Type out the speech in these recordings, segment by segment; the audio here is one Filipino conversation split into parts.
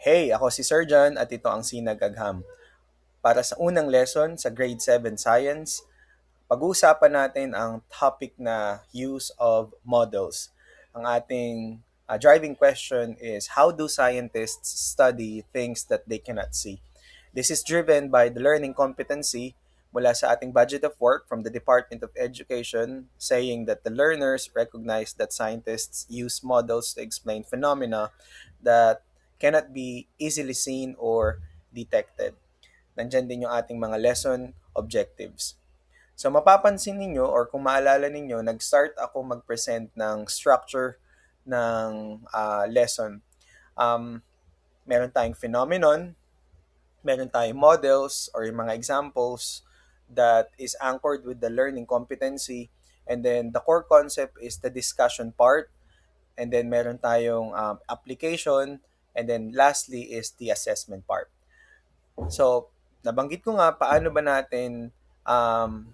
Hey, ako si Sir John at ito ang Sinag Agham. Para sa unang lesson sa Grade 7 Science, pag-uusapan natin ang topic na use of models. Ang ating driving question is, how do scientists study things that they cannot see? This is driven by the learning competency mula sa ating budget of work from the Department of Education, saying that the learners recognize that scientists use models to explain phenomena that cannot be easily seen or detected. Nandyan din yung ating mga lesson objectives. So mapapansin ninyo or kung maalala ninyo, nag-start ako mag-present ng structure ng lesson. Um, Meron tayong phenomenon, meron tayong models or yung mga examples that is anchored with the learning competency, and then the core concept is the discussion part, and then meron tayong application, and then lastly is the assessment part. So, nabanggit ko nga paano ba natin um,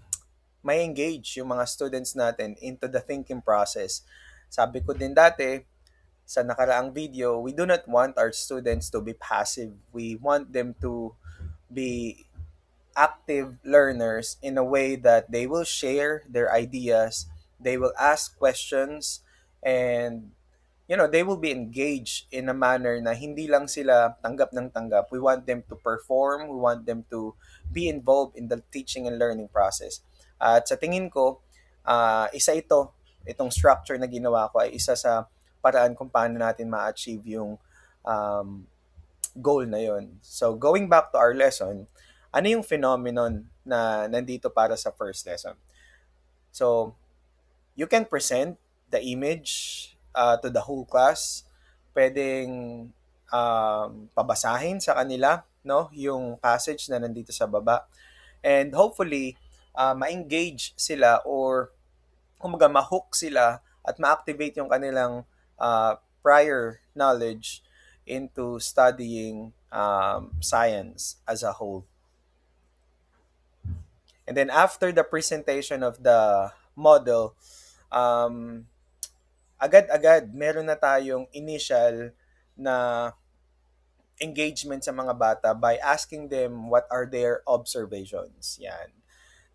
may engage yung mga students natin into the thinking process. Sabi ko din dati sa nakaraang video, we do not want our students to be passive. We want them to be active learners in a way that they will share their ideas, they will ask questions, and they will be engaged in a manner na hindi lang sila tanggap ng tanggap. We want them to perform, we want them to be involved in the teaching and learning process. At sa tingin ko, itong structure na ginawa ko ay isa sa paraan kung paano natin ma-achieve yung um, goal na yon. So, going back to our lesson, ano yung phenomenon na nandito para sa first lesson? So, you can present the image to the whole class. Pwedeng pabasahin sa kanila, no, yung passage na nandito sa baba. And hopefully, ma-engage sila or kumaga ma-hook sila at ma-activate yung kanilang prior knowledge into studying science as a whole. And then after the presentation of the model, um, agad-agad meron na tayong initial na engagement sa mga bata by asking them what are their observations. Yan.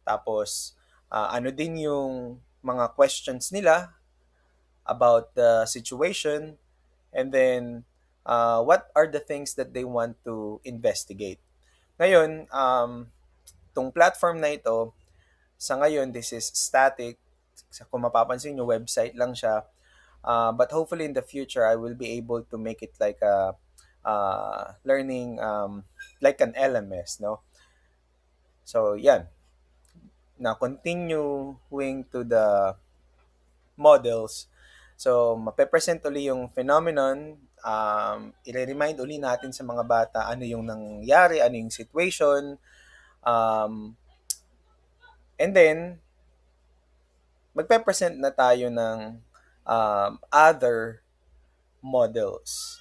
Tapos, ano din yung mga questions nila about the situation, and then what are the things that they want to investigate. Ngayon, tong platform na ito, sa ngayon, this is static. Kung mapapansin nyo, website lang siya. But hopefully in the future, I will be able to make it like a learning, like an LMS, no? So, yan. Na continuing to the models. So, mape-present uli yung phenomenon. I-remind uli natin sa mga bata ano yung nangyari, ano yung situation. And then, magpe-present na tayo ng other models.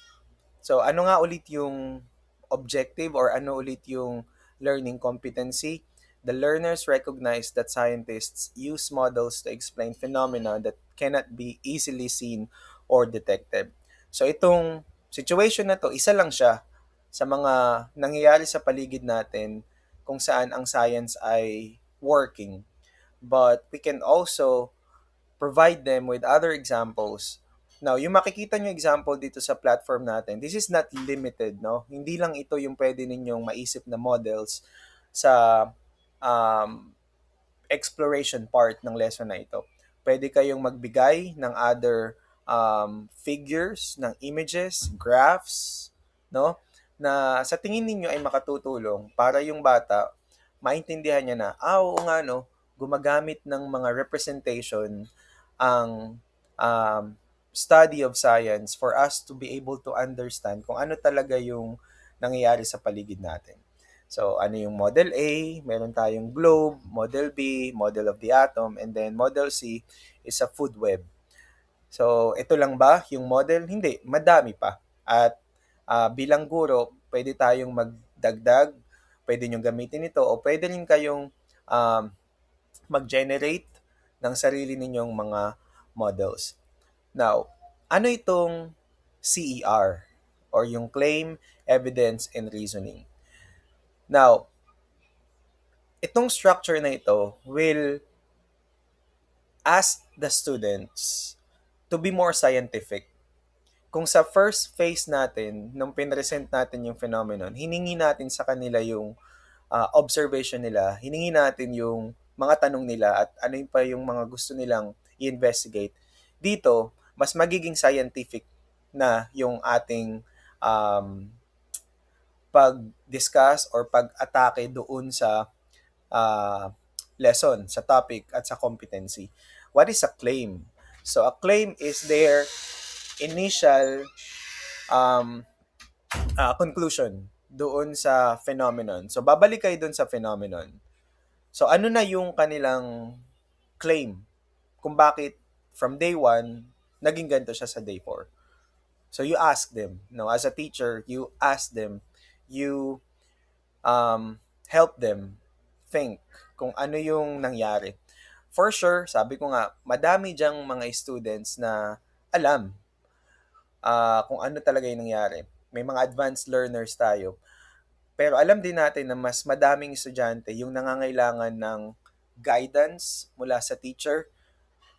So, ano nga ulit yung objective or ano ulit yung learning competency? The learners recognize that scientists use models to explain phenomena that cannot be easily seen or detected. So, itong situation na to, isa lang siya sa mga nangyayari sa paligid natin kung saan ang science ay working. But we can also provide them with other examples. Now, yung makikita nyo example dito sa platform natin, this is not limited, no? Hindi lang ito yung pwede ninyong maisip na models sa um, exploration part ng lesson na ito. Pwede kayong magbigay ng other figures, ng images, graphs, no? Na sa tingin ninyo ay makatutulong para yung bata maintindihan niya na, oo nga no, gumagamit ng mga representation ang um, study of science for us to be able to understand kung ano talaga yung nangyayari sa paligid natin. So, ano yung Model A, meron tayong globe, Model B, model of the atom, and then Model C is a food web. So, ito lang ba yung model? Hindi, madami pa. At bilang guro, pwede tayong magdagdag, pwede nyo gamitin ito, o pwede rin kayong um, mag-generate ng sarili ninyong mga models. Now, ano itong CER or yung claim, evidence, and reasoning. Now, itong structure na ito will ask the students to be more scientific. Kung sa first phase natin, nung pinresent natin yung phenomenon, hiningi natin sa kanila yung observation nila, hiningi natin yung mga tanong nila at ano yung pa yung mga gusto nilang i-investigate. Dito, mas magiging scientific na yung ating um, pag-discuss or pag-atake doon sa uh, lesson, sa topic at sa competency. What is a claim? So a claim is their initial um, conclusion doon sa phenomenon. So babalik kayo doon sa phenomenon. So ano na yung kanilang claim kung bakit from day 1 naging ganito siya sa day 4. So you ask them, no, as a teacher, you ask them, you help them think kung ano yung nangyari. For sure, sabi ko nga, madami diyang mga students na alam kung ano talaga yung nangyari. May mga advanced learners tayo. Pero alam din natin na mas madaming estudyante yung nangangailangan ng guidance mula sa teacher.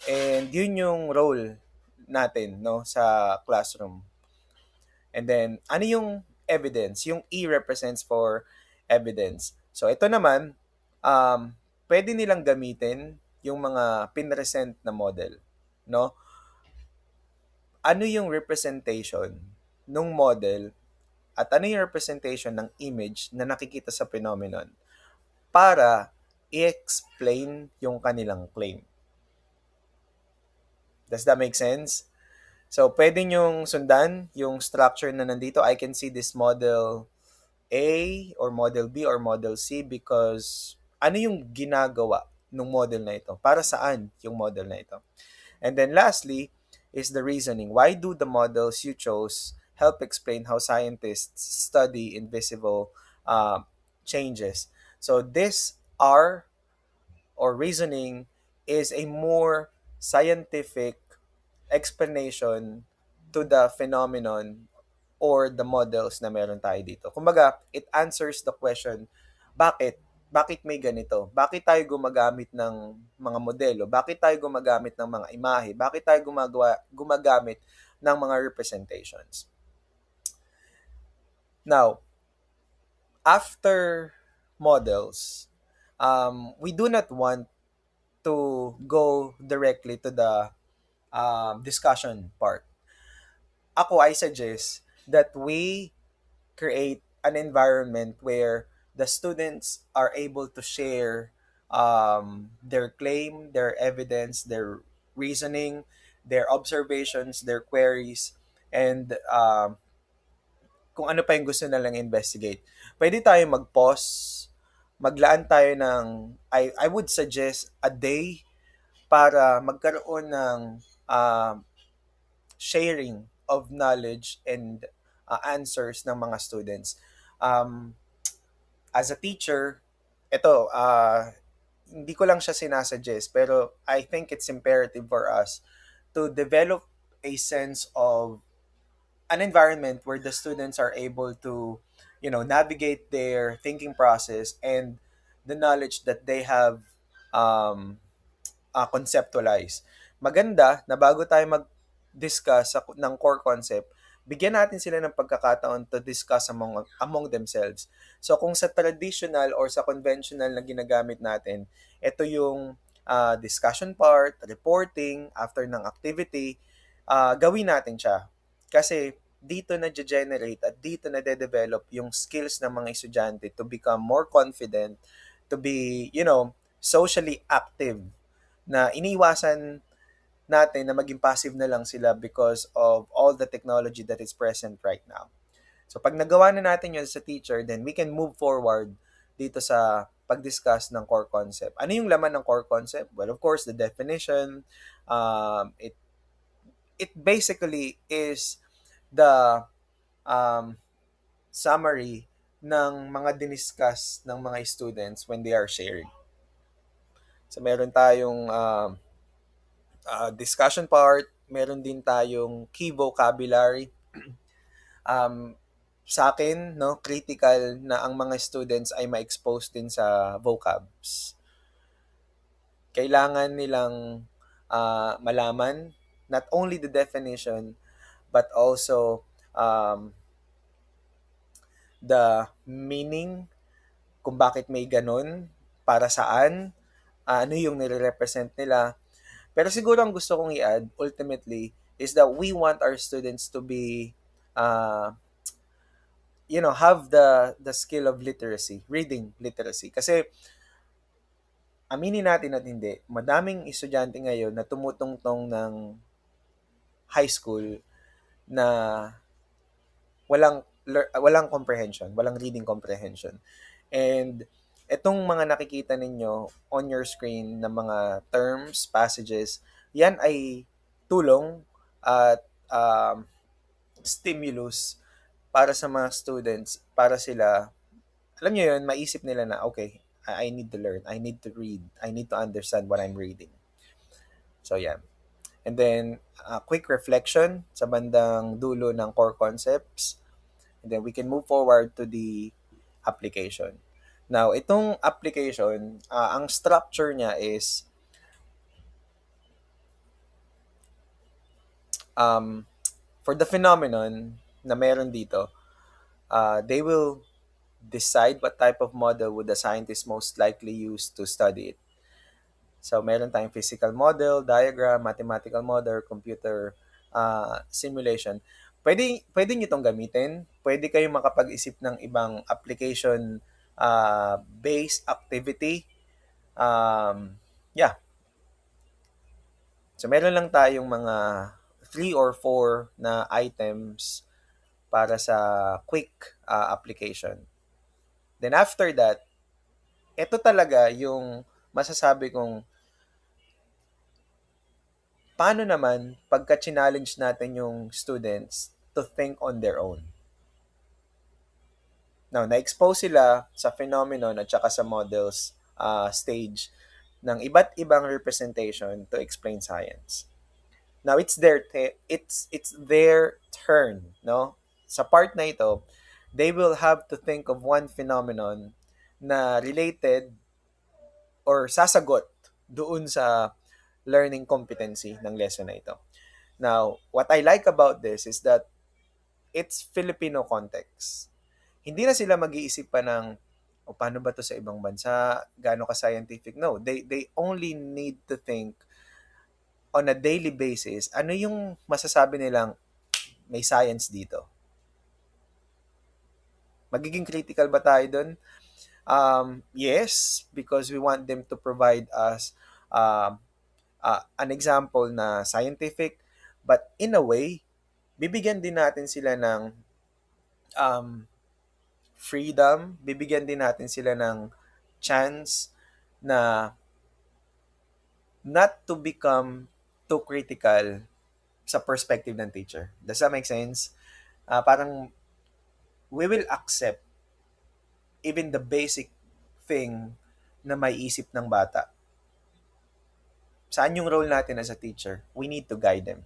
And yun yung role natin no sa classroom. And then, ano yung evidence? Yung E represents for evidence. So, ito naman, pwede nilang gamitin yung mga pinresent na model. No? Ano yung representation ng model at ano yung representation ng image na nakikita sa phenomenon para i-explain yung kanilang claim. Does that make sense? So, pwede nyong sundan yung structure na nandito. I can see this model A or model B or model C because ano yung ginagawa ng model na ito? Para saan yung model na ito? And then lastly is the reasoning. Why do the models you chose help explain how scientists study invisible changes? So this R or reasoning is a more scientific explanation to the phenomenon or the models na meron tayo dito. Kumbaga, it answers the question, bakit? Bakit may ganito? Bakit tayo gumagamit ng mga modelo? Bakit tayo gumagamit ng mga imahe? Bakit tayo gumagamit ng mga representations? Now, after models, we do not want to go directly to the discussion part. Ako, I suggest that we create an environment where the students are able to share their claim, their evidence, their reasoning, their observations, their queries, and kung ano pa yung gusto nilang investigate. Pwede tayo mag-pause, maglaan tayo ng, I would suggest a day para magkaroon ng sharing of knowledge and answers ng mga students. As a teacher, ito, hindi ko lang siya sinasuggest, pero I think it's imperative for us to develop a sense of an environment where the students are able to, navigate their thinking process and the knowledge that they have um, conceptualize. Maganda na bago tayo mag-discuss ng core concept, bigyan natin sila ng pagkakataon to discuss among themselves. So kung sa traditional or sa conventional na ginagamit natin, ito yung discussion part, reporting, after ng activity, gawin natin siya. Kasi dito na-generate at dito na-develop yung skills ng mga estudyante to become more confident, to be, socially active, na iniwasan natin na maging passive na lang sila because of all the technology that is present right now. So pag nagawa na natin yun sa teacher, then we can move forward dito sa pag-discuss ng core concept. Ano yung laman ng core concept? Well, of course, the definition. It basically is the um, summary ng mga diniscuss ng mga students when they are sharing. So meron tayong discussion part, meron din tayong key vocabulary. Um, sa akin, no, critical na ang mga students ay ma-expose din sa vocabs. Kailangan nilang malaman not only the definition but also the meaning kung bakit may ganun, para saan, ano yung nire-represent nila. Pero siguro ang gusto kong i-add ultimately is that we want our students to be uh, have the skill of literacy, reading literacy. Kasi aminin natin at hindi, madaming estudyante ngayon na tumutungtong ng high school na walang comprehension, walang reading comprehension. And itong mga nakikita ninyo on your screen na mga terms, passages, yan ay tulong at stimulus para sa mga students, para sila, alam niyo yun, maisip nila na, okay, I need to learn, I need to read, I need to understand what I'm reading. So, yeah. And then, quick reflection sa bandang dulo ng core concepts. And then, we can move forward to the application. Now, itong application, ang structure niya is for the phenomenon na meron dito, they will decide what type of model would the scientist most likely use to study it. So, meron tayong physical model, diagram, mathematical model, computer simulation. Pwede nyo itong gamitin. Pwede kayong makapag-isip ng ibang application based activity. Yeah. So, meron lang tayong mga 3 or 4 na items para sa quick application. Then after that, ito talaga yung masasabi kong paano naman pagka-challenge natin yung students to think on their own. Now, na-expose sila sa phenomenon at saka sa models stage ng iba't ibang representation to explain science. Now, it's their turn, no? Sa part na ito, they will have to think of one phenomenon na related or sasagot doon sa learning competency ng lesson na ito. Now, what I like about this is that it's Filipino context. Hindi na sila mag-iisip pa ng, o paano ba to sa ibang bansa? Gaano ka-scientific? No, they only need to think on a daily basis, ano yung masasabi nilang may science dito? Magiging critical ba tayo dun? Yes, because we want them to provide us an example na scientific, but in a way, bibigyan din natin sila ng freedom, bibigyan din natin sila ng chance na not to become too critical sa perspective ng teacher. Does that make sense? Parang we will accept even the basic thing na may isip ng bata. Saan yung role natin as a teacher? We need to guide them.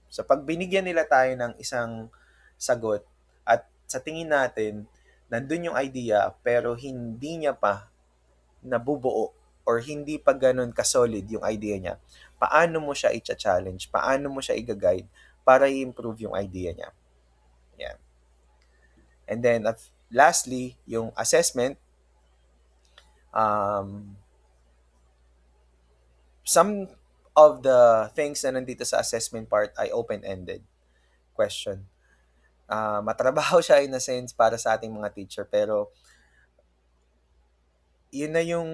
So pag binigyan nila tayo ng isang sagot at sa tingin natin, nandun yung idea pero hindi niya pa nabubuo or hindi pa ganun ka-solid yung idea niya, paano mo siya i-challenge? Paano mo siya i-guide para i-improve yung idea niya? Yeah. And then, lastly, yung assessment. Some of the things na nandito sa assessment part ay open-ended question. Matrabaho siya in a sense para sa ating mga teacher, pero yun na yung,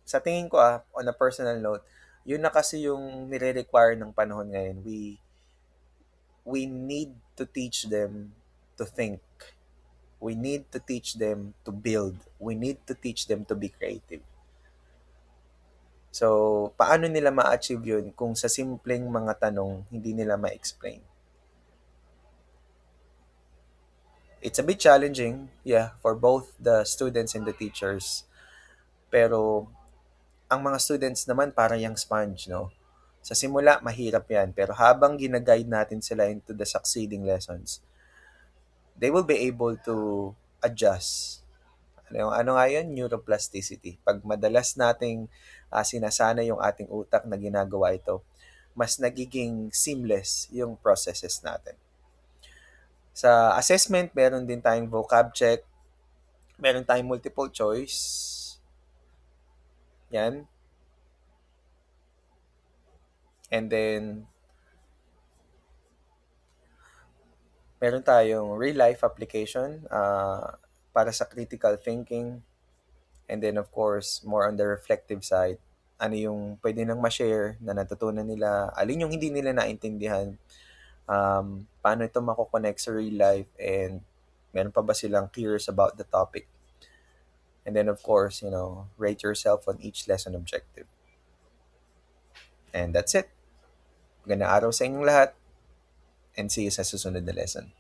sa tingin ko on a personal note, yun na kasi yung nire-require ng panahon ngayon. We need to teach them to think. We need to teach them to build. We need to teach them to be creative. So, paano nila ma-achieve yun kung sa simpleng mga tanong hindi nila ma-explain? It's a bit challenging, yeah, for both the students and the teachers. Pero, ang mga students naman parang yung sponge, no? Sa simula, mahirap yan. Pero habang ginaguide natin sila into the succeeding lessons, they will be able to adjust. Ano nga yun? Neuroplasticity. Pag madalas nating sinasana yung ating utak na ginagawa ito, mas nagiging seamless yung processes natin. Sa assessment, meron din tayong vocab check, meron tayong multiple choice. Yan. And then, meron tayong real life application para sa critical thinking. And then, of course, more on the reflective side. Ano yung pwede nang ma-share na natutunan nila, alin yung hindi nila naintindihan, paano ito mako-connect sa real life, and meron pa ba silang curious about the topic. And then, of course, rate yourself on each lesson objective. And that's it. Magandang araw sa inyong lahat, and see you sa susunod na lesson.